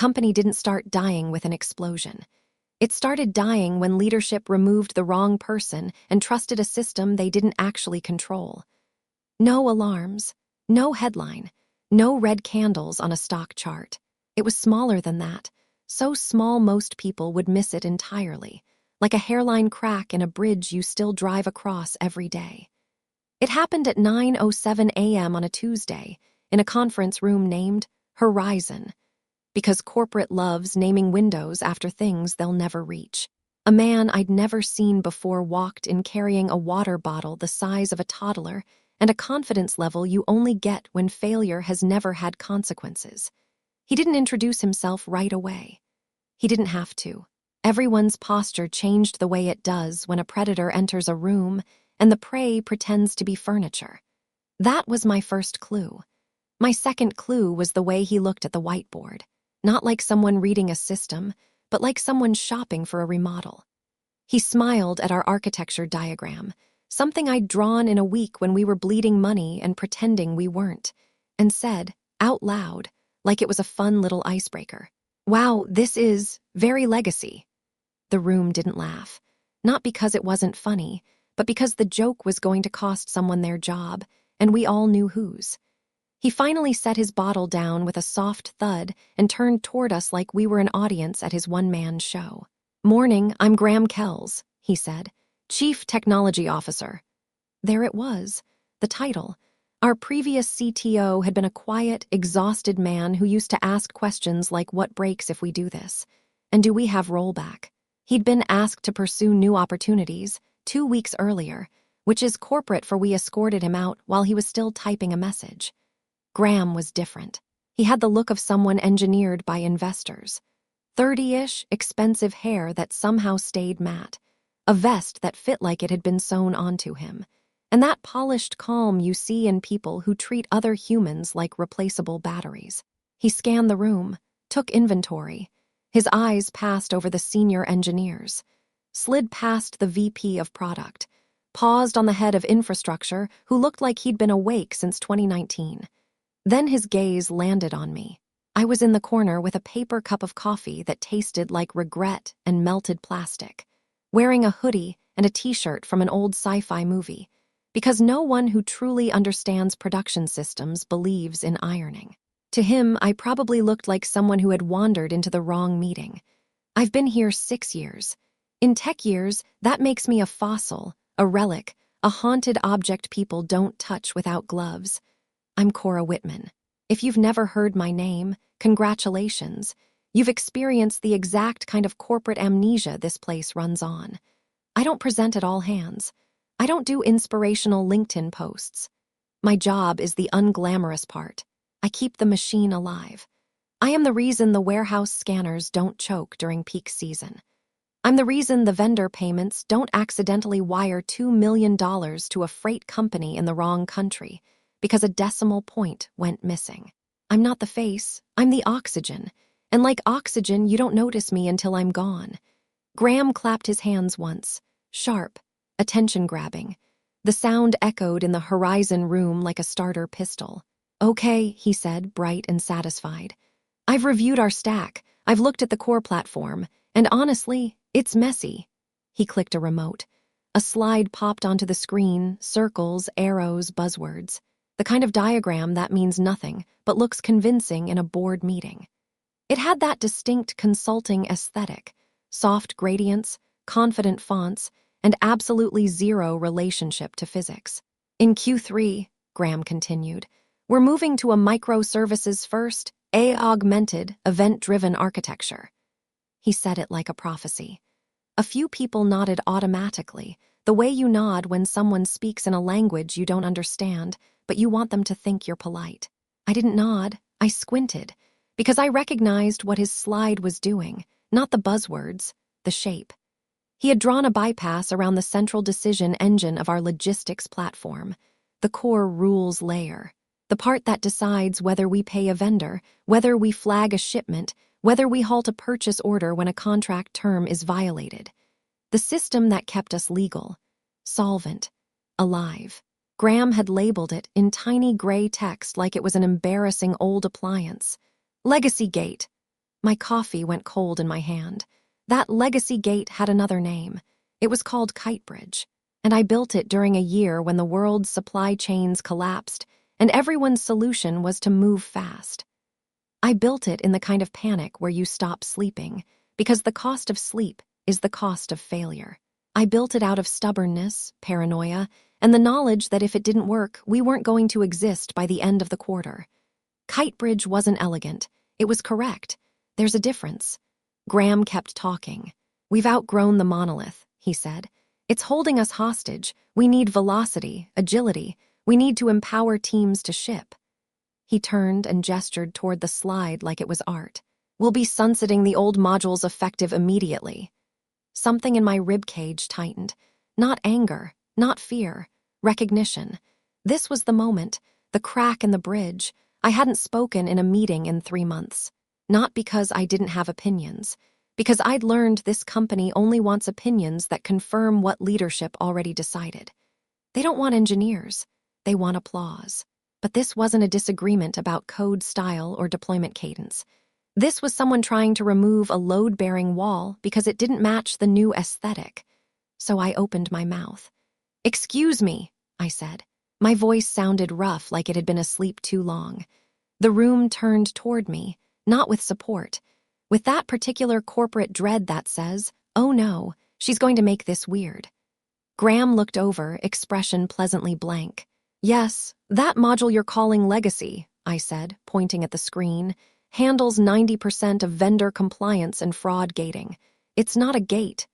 company didn't start dying with an explosion. It started dying when leadership removed the wrong person and trusted a system they didn't actually control. No alarms, no headline, no red candles on a stock chart. It was smaller than that, so small most people would miss it entirely, like a hairline crack in a bridge you still drive across every day. It happened at 9:07 a.m. on a Tuesday, in a conference room named Horizon, because corporate loves naming windows after things they'll never reach. A man I'd never seen before walked in carrying a water bottle the size of a toddler and a confidence level you only get when failure has never had consequences. He didn't introduce himself right away. He didn't have to. Everyone's posture changed the way it does when a predator enters a room and the prey pretends to be furniture. That was my first clue. My second clue was the way he looked at the whiteboard. Not like someone reading a system, but like someone shopping for a remodel. He smiled at our architecture diagram, something I'd drawn in a week when we were bleeding money and pretending we weren't, and said, out loud, like it was a fun little icebreaker, "Wow, this is very legacy." The room didn't laugh, not because it wasn't funny, but because the joke was going to cost someone their job, and we all knew whose. He finally set his bottle down with a soft thud and turned toward us like we were an audience at his one-man show. "Morning, I'm Graham Kells," he said, "Chief Technology Officer." There it was, the title. Our previous CTO had been a quiet, exhausted man who used to ask questions like, what breaks if we do this? And do we have rollback? He'd been asked to pursue new opportunities 2 weeks earlier, which is corporate for we escorted him out while he was still typing a message. Graham was different. He had the look of someone engineered by investors. 30-ish, expensive hair that somehow stayed matte. A vest that fit like it had been sewn onto him. And that polished calm you see in people who treat other humans like replaceable batteries. He scanned the room, took inventory. His eyes passed over the senior engineers, slid past the VP of product, paused on the head of infrastructure who looked like he'd been awake since 2019. Then his gaze landed on me. I was in the corner with a paper cup of coffee that tasted like regret and melted plastic, wearing a hoodie and a t-shirt from an old sci-fi movie, because no one who truly understands production systems believes in ironing. To him, I probably looked like someone who had wandered into the wrong meeting. I've been here 6 years. In tech years, that makes me a fossil, a relic, a haunted object people don't touch without gloves. I'm Cora Whitman. If you've never heard my name, congratulations. You've experienced the exact kind of corporate amnesia this place runs on. I don't present at all hands. I don't do inspirational LinkedIn posts. My job is the unglamorous part. I keep the machine alive. I am the reason the warehouse scanners don't choke during peak season. I'm the reason the vendor payments don't accidentally wire $2 million to a freight company in the wrong country, because a decimal point went missing. I'm not the face, I'm the oxygen. And like oxygen, you don't notice me until I'm gone. Graham clapped his hands once, sharp, attention-grabbing. The sound echoed in the Horizon room like a starter pistol. "Okay," he said, bright and satisfied. "I've reviewed our stack, I've looked at the core platform, and honestly, it's messy." He clicked a remote. A slide popped onto the screen, circles, arrows, buzzwords. The kind of diagram that means nothing, but looks convincing in a board meeting. It had that distinct consulting aesthetic, soft gradients, confident fonts, and absolutely zero relationship to physics. "In Q3, Graham continued, we're moving to a microservices-first, AI-augmented, event-driven architecture." He said it like a prophecy. A few people nodded automatically, the way you nod when someone speaks in a language you don't understand, but you want them to think you're polite. I didn't nod, I squinted, because I recognized what his slide was doing, not the buzzwords, the shape. He had drawn a bypass around the central decision engine of our logistics platform, the core rules layer, the part that decides whether we pay a vendor, whether we flag a shipment, whether we halt a purchase order when a contract term is violated. The system that kept us legal, solvent, alive. Graham had labeled it in tiny gray text like it was an embarrassing old appliance. "Legacy Gate." My coffee went cold in my hand. That legacy gate had another name. It was called Kitebridge, and I built it during a year when the world's supply chains collapsed and everyone's solution was to move fast. I built it in the kind of panic where you stop sleeping, because the cost of sleep is the cost of failure. I built it out of stubbornness, paranoia, and the knowledge that if it didn't work, we weren't going to exist by the end of the quarter. Kitebridge wasn't elegant. It was correct. There's a difference. Graham kept talking. We've outgrown the monolith, he said. It's holding us hostage. We need velocity, agility. We need to empower teams to ship. He turned and gestured toward the slide like it was art. We'll be sunsetting the old modules effective immediately. Something in my ribcage tightened. Not anger, not fear, recognition. This was the moment, the crack in the bridge. I hadn't spoken in a meeting in 3 months. Not because I didn't have opinions, because I'd learned this company only wants opinions that confirm what leadership already decided. They don't want engineers. They want applause. But this wasn't a disagreement about code style or deployment cadence. This was someone trying to remove a load-bearing wall because it didn't match the new aesthetic. So I opened my mouth. "Excuse me," I said. My voice sounded rough, like it had been asleep too long. The room turned toward me, not with support, with that particular corporate dread that says, "Oh no, she's going to make this weird." Graham looked over, expression pleasantly blank. "Yes, that module you're calling legacy," I said, pointing at the screen, "handles 90% of vendor compliance and fraud gating. It's not a gate.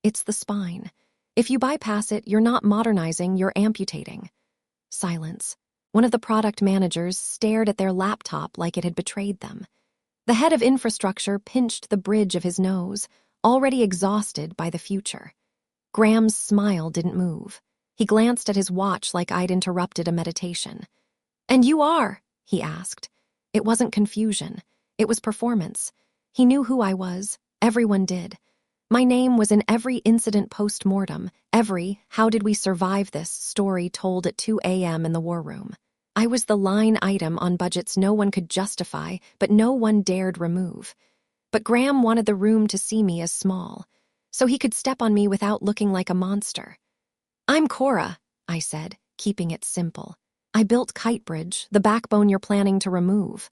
It's the spine. If you bypass it, you're not modernizing, you're amputating." Silence. One of the product managers stared at their laptop like it had betrayed them. The head of infrastructure pinched the bridge of his nose, already exhausted by the future. Graham's smile didn't move. He glanced at his watch like I'd interrupted a meditation. "And you are?" he asked. It wasn't confusion. It was performance. He knew who I was. Everyone did. My name was in every incident post-mortem, every "how did we survive this" story told at 2 a.m. in the war room. I was the line item on budgets no one could justify, but no one dared remove. But Graham wanted the room to see me as small, so he could step on me without looking like a monster. "I'm Cora," I said, keeping it simple. "I built Kitebridge, the backbone you're planning to remove."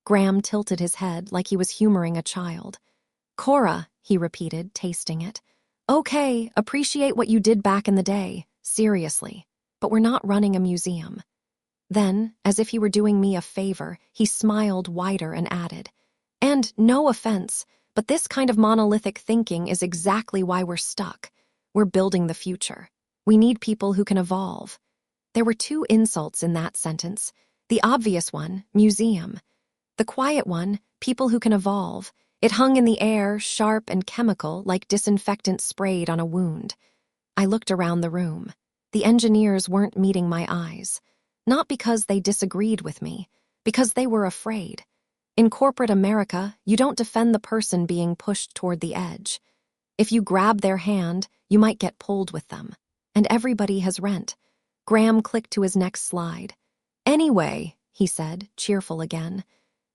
Graham tilted his head like he was humoring a child. "Cora," he repeated, tasting it. "Okay, appreciate what you did back in the day, seriously, but we're not running a museum." Then, as if he were doing me a favor, he smiled wider and added, "And no offense, but this kind of monolithic thinking is exactly why we're stuck. We're building the future. We need people who can evolve." There were 2 insults in that sentence. The obvious one, museum. The quiet one, people who can evolve. It hung in the air, sharp and chemical, like disinfectant sprayed on a wound. I looked around the room. The engineers weren't meeting my eyes. Not because they disagreed with me, because they were afraid. In corporate America, you don't defend the person being pushed toward the edge. If you grab their hand, you might get pulled with them. And everybody has rent. Graham clicked to his next slide. "Anyway," he said, cheerful again,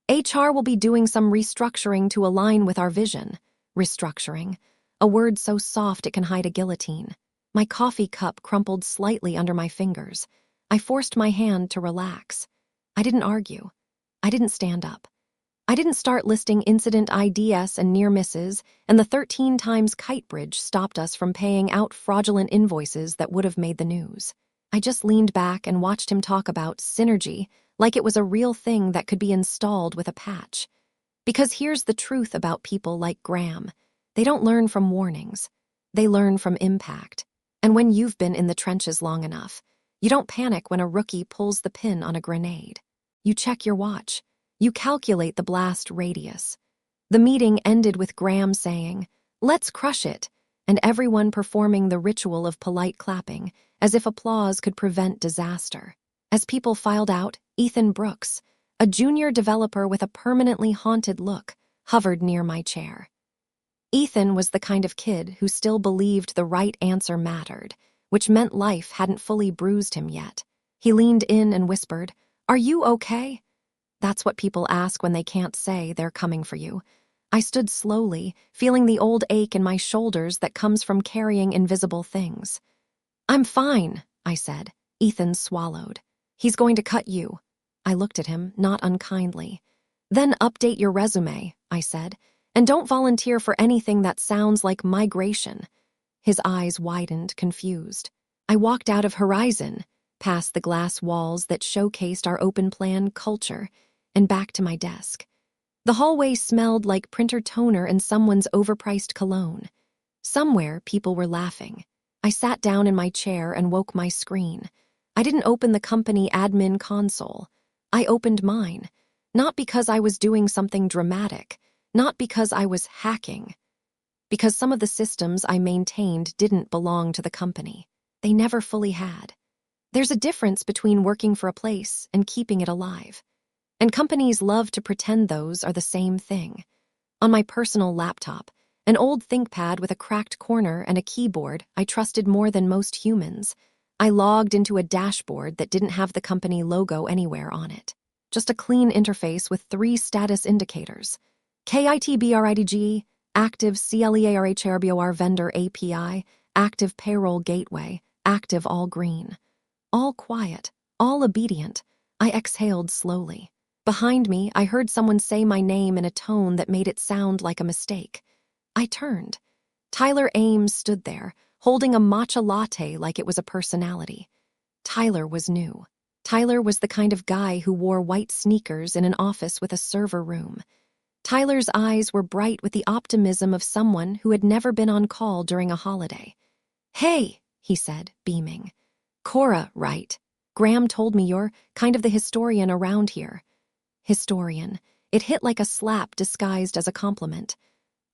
"HR will be doing some restructuring to align with our vision." Restructuring, a word so soft it can hide a guillotine. My coffee cup crumpled slightly under my fingers. I forced my hand to relax. I didn't argue. I didn't stand up. I didn't start listing incident IDs and near misses, and the 13 times Kitebridge stopped us from paying out fraudulent invoices that would have made the news. I just leaned back and watched him talk about synergy like it was a real thing that could be installed with a patch. Because here's the truth about people like Graham. They don't learn from warnings. They learn from impact. And when you've been in the trenches long enough, you don't panic when a rookie pulls the pin on a grenade. You check your watch. You calculate the blast radius. The meeting ended with Graham saying, "Let's crush it," and everyone performing the ritual of polite clapping, as if applause could prevent disaster. As people filed out, Ethan Brooks, a junior developer with a permanently haunted look, hovered near my chair. Ethan was the kind of kid who still believed the right answer mattered, which meant life hadn't fully bruised him yet. He leaned in and whispered, "Are you okay?" That's what people ask when they can't say they're coming for you. I stood slowly, feeling the old ache in my shoulders that comes from carrying invisible things. "I'm fine," I said. Ethan swallowed. "He's going to cut you." I looked at him, not unkindly. "Then update your resume," I said, "and don't volunteer for anything that sounds like migration." His eyes widened, confused. I walked out of Horizon, past the glass walls that showcased our open-plan culture, and back to my desk. The hallway smelled like printer toner and someone's overpriced cologne. Somewhere, people were laughing. I sat down in my chair and woke my screen. I didn't open the company admin console. I opened mine, not because I was doing something dramatic, not because I was hacking, because some of the systems I maintained didn't belong to the company. They never fully had. There's a difference between working for a place and keeping it alive. And companies love to pretend those are the same thing. On my personal laptop, an old ThinkPad with a cracked corner and a keyboard I trusted more than most humans, I logged into a dashboard that didn't have the company logo anywhere on it. Just a clean interface with 3 status indicators. KITBRIDG, active CLEARHRBOR vendor API, active payroll gateway, active all green. All quiet, all obedient. I exhaled slowly. Behind me, I heard someone say my name in a tone that made it sound like a mistake. I turned. Tyler Ames stood there, holding a matcha latte like it was a personality. Tyler was new. Tyler was the kind of guy who wore white sneakers in an office with a server room. Tyler's eyes were bright with the optimism of someone who had never been on call during a holiday. "Hey," he said, beaming. "Cora, right? Graham told me you're kind of the historian around here." Historian. It hit like a slap disguised as a compliment.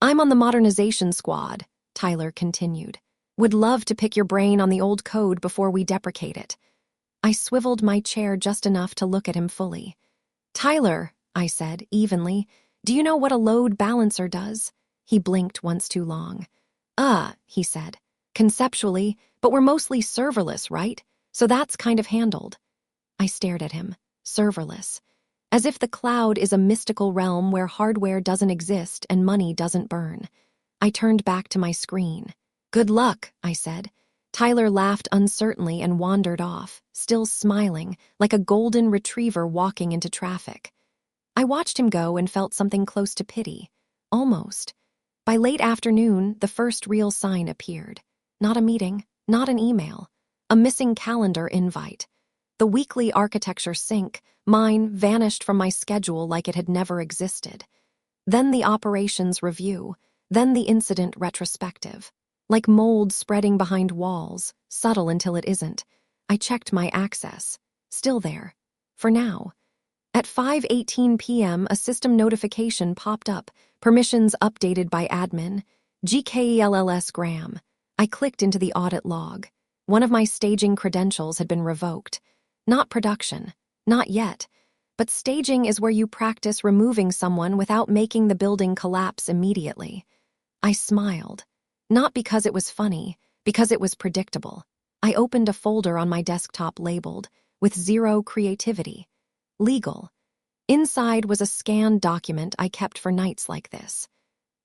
"I'm on the modernization squad," Tyler continued. "Would love to pick your brain on the old code before we deprecate it." I swiveled my chair just enough to look at him fully. "Tyler," I said, evenly, "do you know what a load balancer does?" He blinked once too long. He said. "Conceptually, but we're mostly serverless, right? So that's kind of handled." I stared at him. Serverless. As if the cloud is a mystical realm where hardware doesn't exist and money doesn't burn. I turned back to my screen. "Good luck," I said. Tyler laughed uncertainly and wandered off, still smiling, like a golden retriever walking into traffic. I watched him go and felt something close to pity. Almost. By late afternoon, the first real sign appeared. Not a meeting, not an email. A missing calendar invite. The weekly architecture sync, mine, vanished from my schedule like it had never existed. Then the operations review, then the incident retrospective. Like mold spreading behind walls, subtle until it isn't. I checked my access. Still there. For now. At 5:18 p.m., a system notification popped up, permissions updated by admin, GKELLS Graham. I clicked into the audit log. One of my staging credentials had been revoked. Not production. Not yet. But staging is where you practice removing someone without making the building collapse immediately. I smiled. Not because it was funny, because it was predictable. I opened a folder on my desktop labeled, with zero creativity. Legal. Inside was a scanned document I kept for nights like this.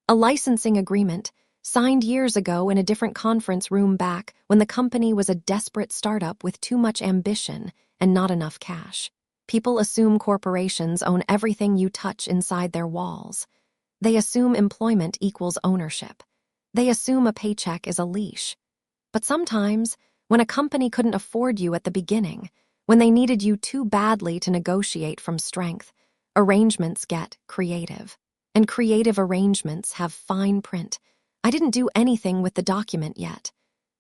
A licensing agreement, signed years ago in a different conference room back when the company was a desperate startup with too much ambition and not enough cash. People assume corporations own everything you touch inside their walls. They assume employment equals ownership. They assume a paycheck is a leash. But sometimes, when a company couldn't afford you at the beginning, when they needed you too badly to negotiate from strength, arrangements get creative. And creative arrangements have fine print. I didn't do anything with the document yet.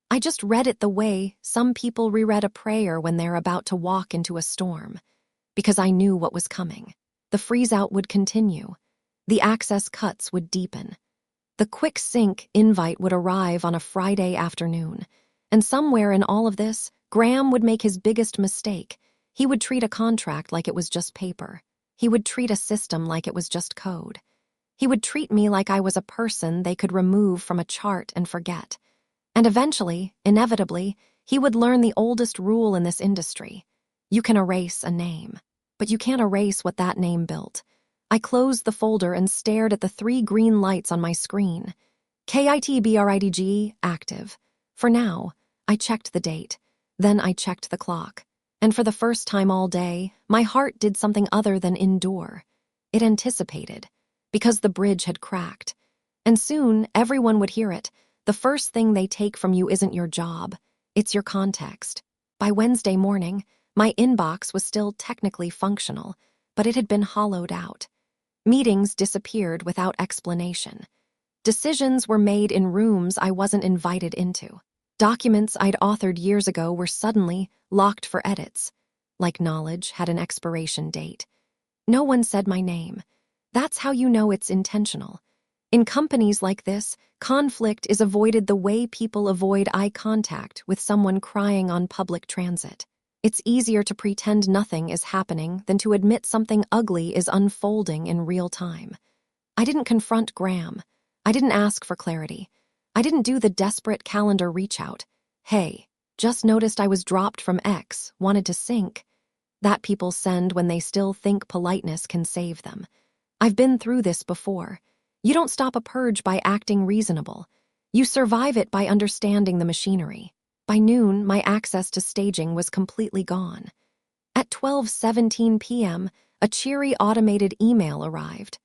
I just read it the way some people reread a prayer when they're about to walk into a storm. Because I knew what was coming. The freeze-out would continue. The access cuts would deepen. The quick sync invite would arrive on a Friday afternoon. And somewhere in all of this, Graham would make his biggest mistake. He would treat a contract like it was just paper. He would treat a system like it was just code. He would treat me like I was a person they could remove from a chart and forget. And eventually, inevitably, he would learn the oldest rule in this industry. You can erase a name, but you can't erase what that name built. I closed the folder and stared at the 3 green lights on my screen. KITBRIDG, active. For now, I checked the date. Then I checked the clock. And for the first time all day, my heart did something other than endure. It anticipated, because the bridge had cracked. And soon, everyone would hear it. The first thing they take from you isn't your job, it's your context. By Wednesday morning, my inbox was still technically functional, but it had been hollowed out. Meetings disappeared without explanation. Decisions were made in rooms I wasn't invited into. Documents I'd authored years ago were suddenly locked for edits, like knowledge had an expiration date. No one said my name. That's how you know it's intentional. In companies like this, conflict is avoided the way people avoid eye contact with someone crying on public transit. It's easier to pretend nothing is happening than to admit something ugly is unfolding in real time. I didn't confront Graham. I didn't ask for clarity. I didn't do the desperate calendar reach-out. Hey, just noticed I was dropped from X, wanted to sync. That people send when they still think politeness can save them. I've been through this before. You don't stop a purge by acting reasonable. You survive it by understanding the machinery. By noon, my access to staging was completely gone. At 12:17 p.m., a cheery automated email arrived.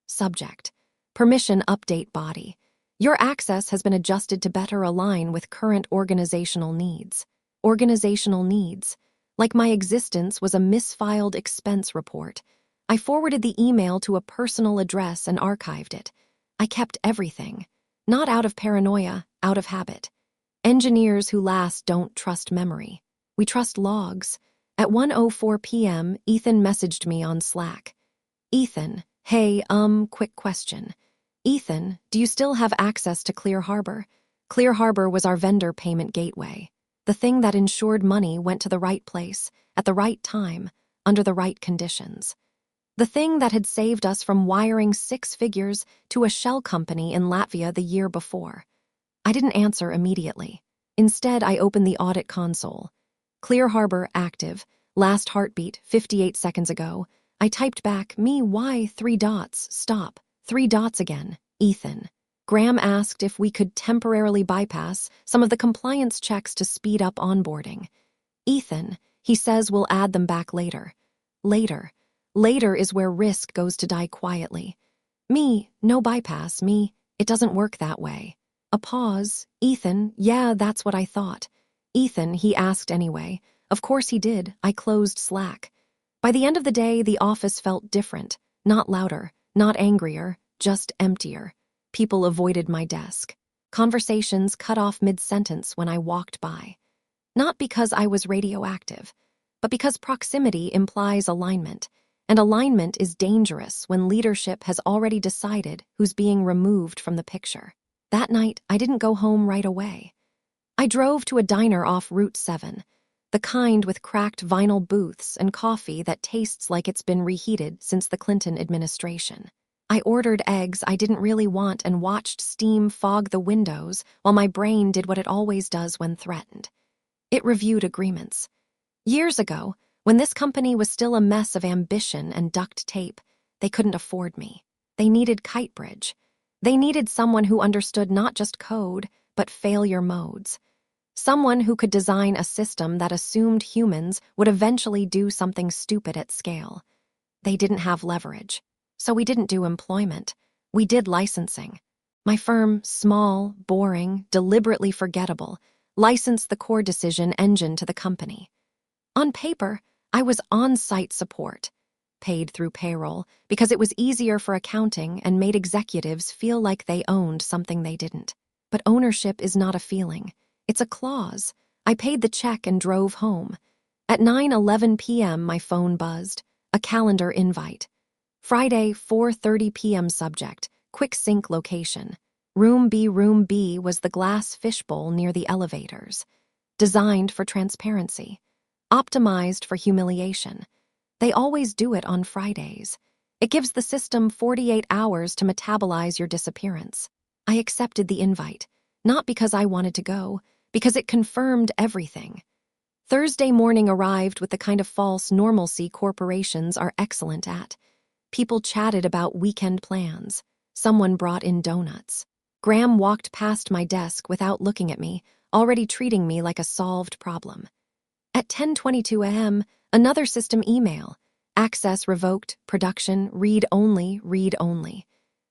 Subject: Permission update body. Your access has been adjusted to better align with current organizational needs. Organizational needs. Like my existence was a misfiled expense report. I forwarded the email to a personal address and archived it. I kept everything. Not out of paranoia, out of habit. Engineers who last don't trust memory. We trust logs. At 1:04 p.m., Ethan messaged me on Slack. Ethan, hey, quick question. Ethan, do you still have access to Clear Harbor? Clear Harbor was our vendor payment gateway. The thing that ensured money went to the right place, at the right time, under the right conditions. The thing that had saved us from wiring 6 figures to a shell company in Latvia the year before. I didn't answer immediately. Instead, I opened the audit console. Clear Harbor active, last heartbeat 58 seconds ago. I typed back, me, why, 3 dots, stop, 3 dots again, Ethan. Graham asked if we could temporarily bypass some of the compliance checks to speed up onboarding. Ethan, he says we'll add them back later. Later. Later is where risk goes to die quietly. Me, no bypass, me, it doesn't work that way. A pause. Ethan, yeah, that's what I thought. Ethan, he asked anyway. Of course he did. I closed Slack. By the end of the day, the office felt different. Not louder, not angrier, just emptier. People avoided my desk. Conversations cut off mid-sentence when I walked by. Not because I was radioactive, but because proximity implies alignment, and alignment is dangerous when leadership has already decided who's being removed from the picture. That night, I didn't go home right away. I drove to a diner off Route 7, the kind with cracked vinyl booths and coffee that tastes like it's been reheated since the Clinton administration. I ordered eggs I didn't really want and watched steam fog the windows while my brain did what it always does when threatened. It reviewed agreements. Years ago, when this company was still a mess of ambition and duct tape, they couldn't afford me. They needed Kitebridge. They needed someone who understood not just code, but failure modes. Someone who could design a system that assumed humans would eventually do something stupid at scale. They didn't have leverage. So we didn't do employment. We did licensing. My firm, small, boring, deliberately forgettable, licensed the core decision engine to the company. On paper, I was on-site support, paid through payroll because it was easier for accounting and made executives feel like they owned something they didn't. But ownership is not a feeling. It's a clause. I paid the check and drove home. At 9:11 p.m., my phone buzzed. A calendar invite. Friday, 4:30 p.m. subject, quick sync location. Room B was the glass fishbowl near the elevators. Designed for transparency. Optimized for humiliation. They always do it on Fridays. It gives the system 48 hours to metabolize your disappearance. I accepted the invite, not because I wanted to go, because it confirmed everything. Thursday morning arrived with the kind of false normalcy corporations are excellent at. People chatted about weekend plans. Someone brought in donuts. Graham walked past my desk without looking at me, already treating me like a solved problem. At 10:22 a.m., another system email. Access revoked, production, read only, read only.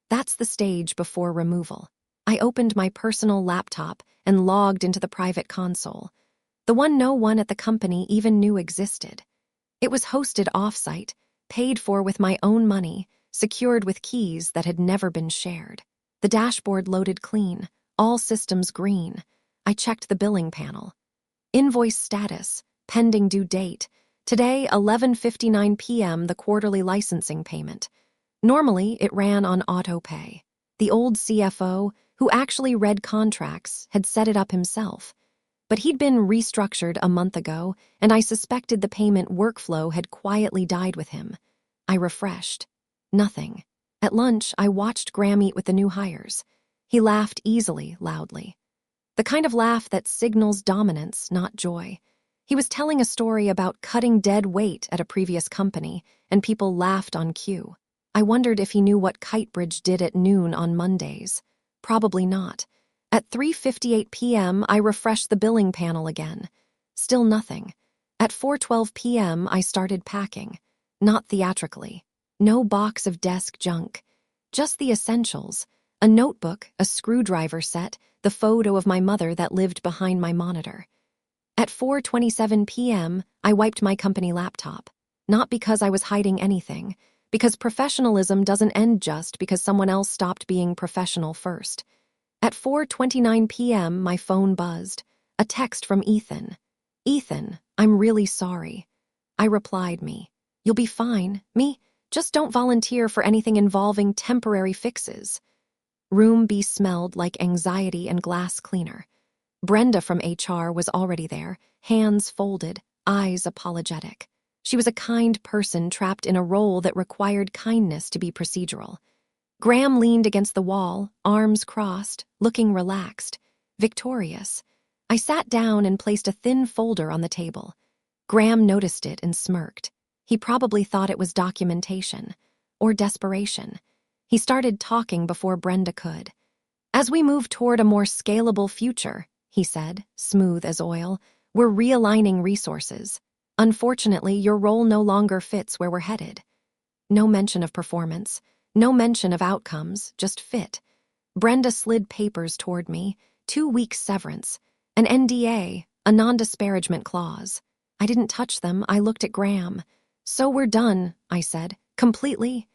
That's the stage before removal. I opened my personal laptop and logged into the private console, the one no one at the company even knew existed. It was hosted off-site, paid for with my own money, secured with keys that had never been shared. The dashboard loaded clean, all systems green. I checked the billing panel. Invoice status, pending due date. Today, 11:59 p.m., the quarterly licensing payment. Normally, it ran on autopay. The old CFO, who actually read contracts, had set it up himself. But he'd been restructured a month ago, and I suspected the payment workflow had quietly died with him. I refreshed. Nothing. At lunch, I watched Graham eat with the new hires. He laughed easily, loudly. The kind of laugh that signals dominance, not joy. He was telling a story about cutting dead weight at a previous company, and people laughed on cue. I wondered if he knew what Kitebridge did at noon on Mondays. Probably not. At 3:58 p.m., I refreshed the billing panel again. Still nothing. At 4:12 p.m., I started packing. Not theatrically. No box of desk junk. Just the essentials. A notebook, a screwdriver set, the photo of my mother that lived behind my monitor. At 4:27 p.m., I wiped my company laptop. Not because I was hiding anything, because professionalism doesn't end just because someone else stopped being professional first. At 4:29 p.m., my phone buzzed. A text from Ethan. "Ethan, I'm really sorry." I replied, "Me. You'll be fine. Me. Just don't volunteer for anything involving temporary fixes." Room B smelled like anxiety and glass cleaner. Brenda from HR was already there, hands folded, eyes apologetic. She was a kind person trapped in a role that required kindness to be procedural. Graham leaned against the wall, arms crossed, looking relaxed, victorious. I sat down and placed a thin folder on the table. Graham noticed it and smirked. He probably thought it was documentation or desperation. He started talking before Brenda could. "As we move toward a more scalable future," he said, smooth as oil, "we're realigning resources. Unfortunately, your role no longer fits where we're headed." No mention of performance, no mention of outcomes, just fit. Brenda slid papers toward me, 2 weeks severance, an NDA, a non-disparagement clause. I didn't touch them, I looked at Graham. "So we're done," I said. "Completely?"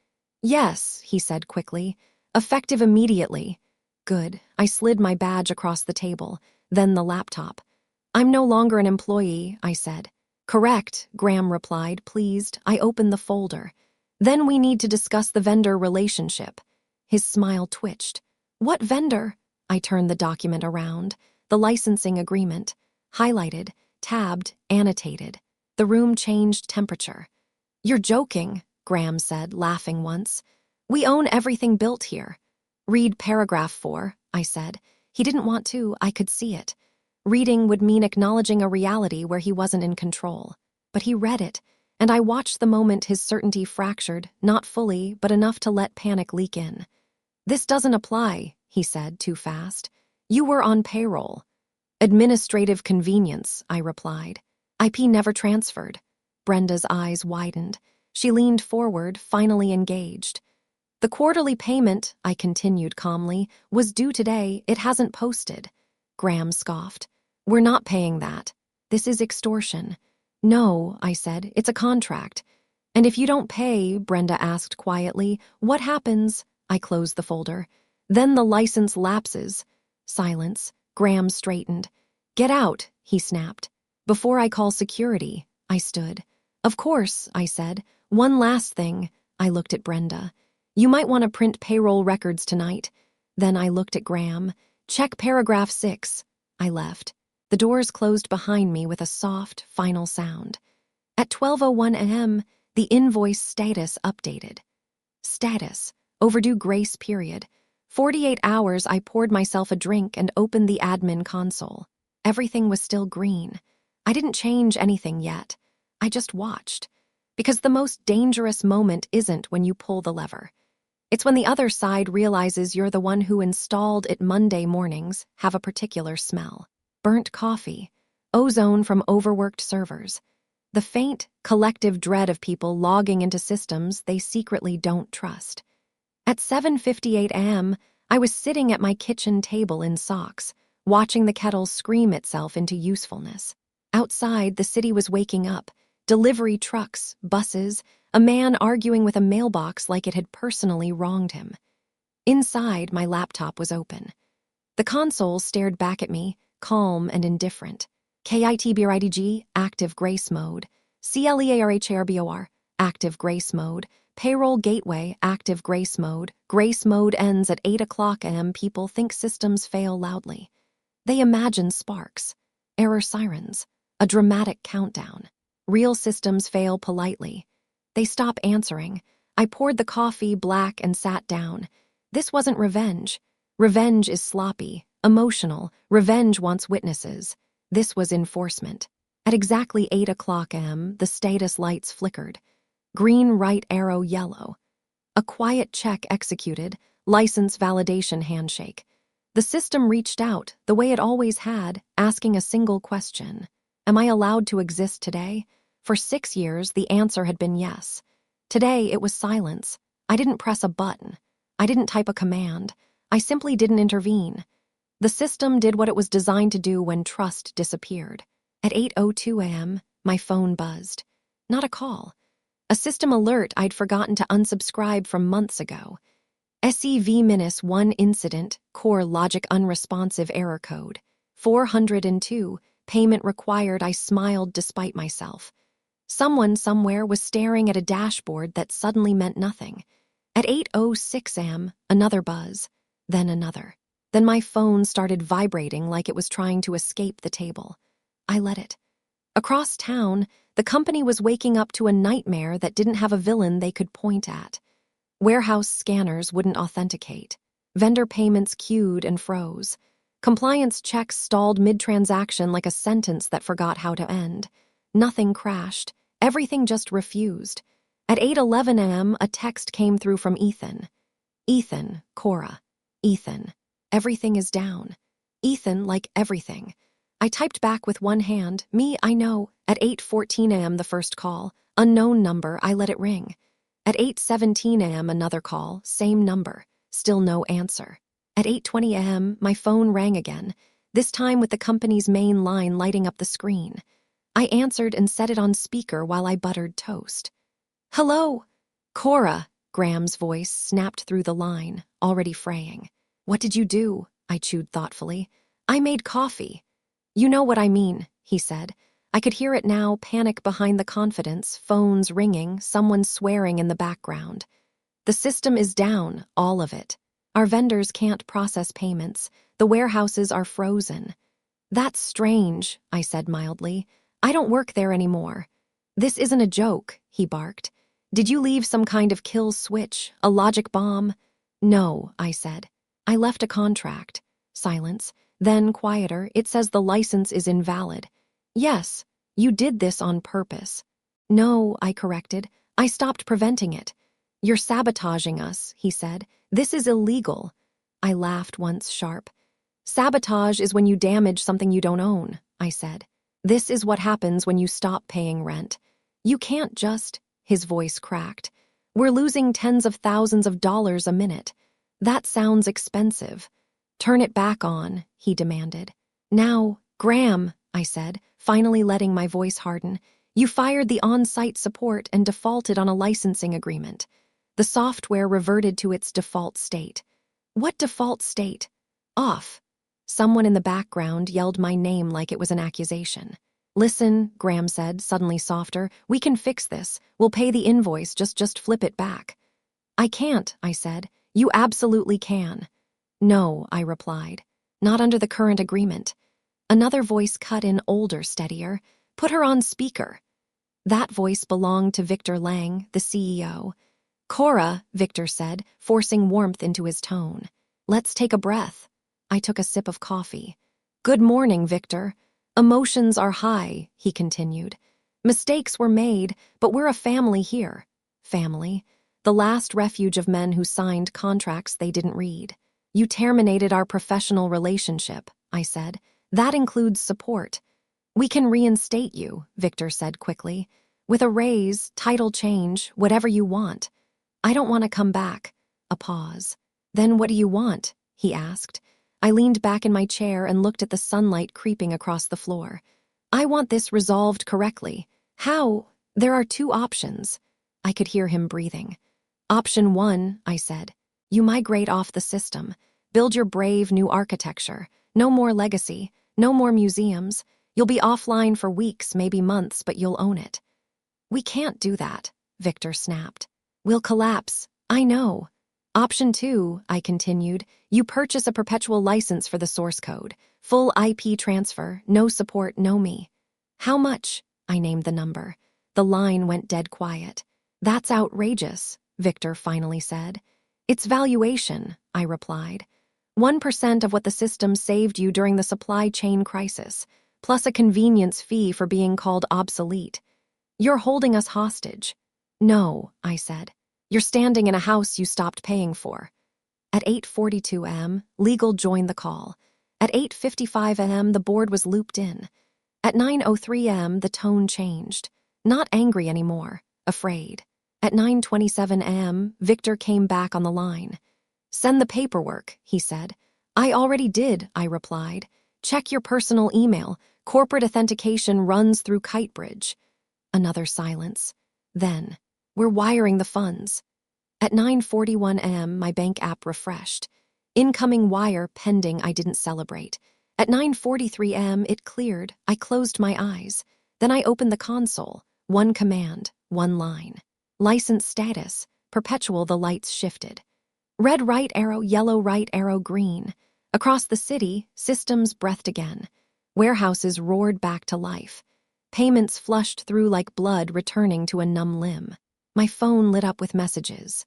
"Yes," he said quickly. "Effective immediately." Good. I slid my badge across the table, then the laptop. "I'm no longer an employee," I said. "Correct," Graham replied, pleased. I opened the folder. "Then we need to discuss the vendor relationship." His smile twitched. "What vendor?" I turned the document around. The licensing agreement. Highlighted, tabbed, annotated. The room changed temperature. "You're joking," Graham said, laughing once. "We own everything built here." "Read paragraph 4, I said. He didn't want to, I could see it. Reading would mean acknowledging a reality where he wasn't in control. But he read it, and I watched the moment his certainty fractured, not fully, but enough to let panic leak in. "This doesn't apply," he said, too fast. "You were on payroll." "Administrative convenience," I replied. "IP never transferred." Brenda's eyes widened. She leaned forward, finally engaged. "The quarterly payment," I continued calmly, "was due today. It hasn't posted." Graham scoffed. "We're not paying that. This is extortion." "No," I said, "it's a contract." "And if you don't pay," Brenda asked quietly, "what happens?" I closed the folder. "Then the license lapses." Silence. Graham straightened. "Get out," he snapped. "Before I call security." I stood. "Of course," I said. "One last thing." I looked at Brenda. "You might want to print payroll records tonight." Then I looked at Graham. "Check paragraph 6. I left. The doors closed behind me with a soft, final sound. At 12:01 a.m., the invoice status updated. Status. Overdue grace period. 48 hours. I poured myself a drink and opened the admin console. Everything was still green. I didn't change anything yet. I just watched. Because the most dangerous moment isn't when you pull the lever. It's when the other side realizes you're the one who installed it. Monday mornings have a particular smell. Burnt coffee, ozone from overworked servers, the faint, collective dread of people logging into systems they secretly don't trust. At 7:58 a.m., I was sitting at my kitchen table in socks, watching the kettle scream itself into usefulness. Outside, the city was waking up. Delivery trucks, buses, a man arguing with a mailbox like it had personally wronged him. Inside, my laptop was open. The console stared back at me, calm and indifferent. KITBRIDG, active grace mode. CLEARHRBOR, active grace mode. Payroll gateway, active grace mode. Grace mode ends at 8 o'clock a.m. People think systems fail loudly. They imagine sparks, error sirens, a dramatic countdown. Real systems fail politely. They stop answering. I poured the coffee black and sat down. This wasn't revenge. Revenge is sloppy, emotional. Revenge wants witnesses. This was enforcement. At exactly 8 o'clock a.m., the status lights flickered. Green right arrow yellow. A quiet check executed, license validation handshake. The system reached out, the way it always had, asking a single question. Am I allowed to exist today? For 6 years, the answer had been yes. Today, it was silence. I didn't press a button. I didn't type a command. I simply didn't intervene. The system did what it was designed to do when trust disappeared. At 8:02 a.m., my phone buzzed. Not a call. A system alert I'd forgotten to unsubscribe from months ago. SEV-1 incident, core logic unresponsive error code. 402, payment required. I smiled despite myself. Someone somewhere was staring at a dashboard that suddenly meant nothing. At 8:06 a.m., another buzz, then another. Then my phone started vibrating like it was trying to escape the table. I let it. Across town, the company was waking up to a nightmare that didn't have a villain they could point at. Warehouse scanners wouldn't authenticate. Vendor payments queued and froze. Compliance checks stalled mid-transaction like a sentence that forgot how to end. Nothing crashed. Everything just refused. At 8:11 a.m., a text came through from Ethan. Ethan, Cora. Ethan. Everything is down. Ethan, like everything. I typed back with one hand. Me, I know. At 8:14 a.m., the first call. Unknown number, I let it ring. At 8:17 a.m., another call. Same number. Still no answer. At 8:20 a.m., my phone rang again, this time with the company's main line lighting up the screen. I answered and set it on speaker while I buttered toast. Hello? Cora, Graham's voice snapped through the line, already fraying. What did you do? I chewed thoughtfully. I made coffee. You know what I mean, he said. I could hear it now, panic behind the confidence, phones ringing, someone swearing in the background. The system is down, all of it. Our vendors can't process payments. The warehouses are frozen. That's strange, I said mildly. I don't work there anymore. This isn't a joke, he barked. Did you leave some kind of kill switch, a logic bomb? No, I said. I left a contract. Silence. Then, quieter, it says the license is invalid. Yes, you did this on purpose. No, I corrected. I stopped preventing it. You're sabotaging us, he said. This is illegal. I laughed once sharp. Sabotage is when you damage something you don't own, I said. This is what happens when you stop paying rent. You can't just, his voice cracked. We're losing tens of thousands of dollars a minute. That sounds expensive. Turn it back on, he demanded. Now, Graham, I said, finally letting my voice harden, you fired the on-site support and defaulted on a licensing agreement. The software reverted to its default state. What default state? Off. Someone in the background yelled my name like it was an accusation. Listen, Graham said, suddenly softer, we can fix this. We'll pay the invoice, just flip it back. I can't, I said. You absolutely can. No, I replied. Not under the current agreement. Another voice cut in, older, steadier. Put her on speaker. That voice belonged to Victor Lang, the CEO. Cora, Victor said, forcing warmth into his tone. Let's take a breath. I took a sip of coffee. Good morning, Victor. Emotions are high, he continued. Mistakes were made, but we're a family here. Family. The last refuge of men who signed contracts they didn't read. You terminated our professional relationship, I said. That includes support. We can reinstate you, Victor said quickly. With a raise, title change, whatever you want. I don't want to come back. A pause. Then what do you want? He asked. I leaned back in my chair and looked at the sunlight creeping across the floor. I want this resolved correctly. How? There are two options. I could hear him breathing. Option 1, I said. You migrate off the system. Build your brave new architecture. No more legacy. No more museums. You'll be offline for weeks, maybe months, but you'll own it. We can't do that, Victor snapped. We'll collapse. I know. Option 2, I continued. You purchase a perpetual license for the source code. Full IP transfer. No support, no me. How much? I named the number. The line went dead quiet. That's outrageous, Victor finally said. It's valuation, I replied. 1% of what the system saved you during the supply chain crisis, plus a convenience fee for being called obsolete. You're holding us hostage. No, I said. You're standing in a house you stopped paying for. At 8:42 a.m., legal joined the call. At 8:55 a.m., the board was looped in. At 9:03 a.m., the tone changed. Not angry anymore, afraid. At 9:27 a.m., Victor came back on the line. Send the paperwork, he said. I already did, I replied. Check your personal email. Corporate authentication runs through Kitebridge. Another silence. Then, we're wiring the funds. At 9:41 a.m., my bank app refreshed. Incoming wire pending. I didn't celebrate. At 9:43 a.m., it cleared. I closed my eyes. Then I opened the console. One command, one line. License status. Perpetual. The lights shifted. Red right arrow, yellow right arrow, green. Across the city, systems breathed again. Warehouses roared back to life. Payments flushed through like blood returning to a numb limb. My phone lit up with messages.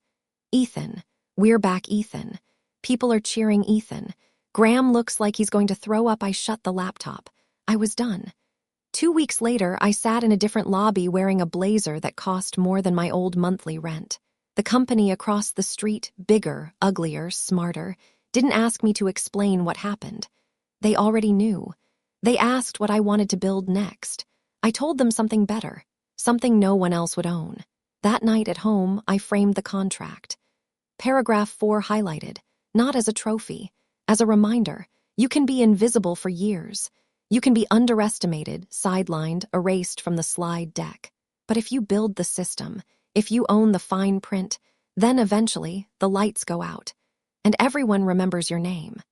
Ethan. We're back, Ethan. People are cheering Ethan. Graham looks like he's going to throw up. I shut the laptop. I was done. 2 weeks later, I sat in a different lobby wearing a blazer that cost more than my old monthly rent. The company across the street, bigger, uglier, smarter, didn't ask me to explain what happened. They already knew. They asked what I wanted to build next. I told them something better, something no one else would own. That night at home, I framed the contract. Paragraph 4 highlighted, not as a trophy, as a reminder. You can be invisible for years. You can be underestimated, sidelined, erased from the slide deck. But if you build the system, if you own the fine print, then eventually the lights go out, and everyone remembers your name.